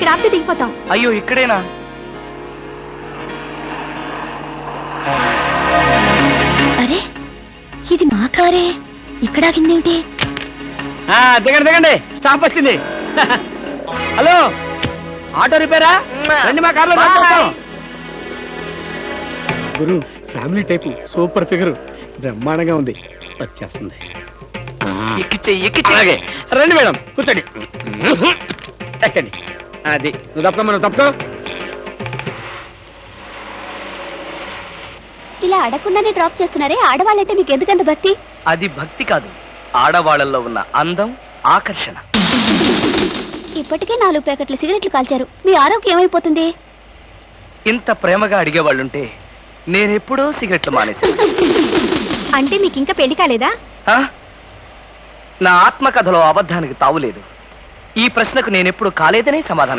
ఇక్కడ ఆపితే దిగిపోతాం. అయ్యో ఇక్కడేనా? అరే ఇది మా కారే, ఇక్కడ ఆగిందేమిటి? దిగండి దిగండి, స్టాప్ వచ్చింది. హలో, ఆటో రిపేరా? రండి మా కార్లో. గురు, ఫ్యామిలీ టైపు, సూపర్ ఫిగర్, బ్రహ్మాండంగా ఉంది. వచ్చేస్తుంది. అలాగే రండి మేడం, కూర్చోండి. ఎక్కండి. అది నువ్వు తప్ప మనం తప్పుకో. ఇలా అడగకుండానే డ్రాప్ చేస్తున్నారే, ఆడవాళ్ళంటే మీకు ఎందుకంత భక్తి? అది భక్తి కాదు, ఆడవాళ్ళల్లో ఉన్న అందం, ఆకర్షణ. ఇప్పటికే 4 ప్యాకెట్లు సిగరెట్లు కాల్చారు, మీ ఆరోగ్యం ఏమైపోతుంది? ఇంత ప్రేమగా అడిగేవాళ్ళుంటే నేనెప్పుడో సిగరెట్లు మానేశాను. అంటే మీకు ఇంకా పెళ్లి కాలేదా? నా ఆత్మకథలో అబద్ధానికి తావులేదు. ఈ ప్రశ్నకు నేనెప్పుడు కాలేదనే సమాధానం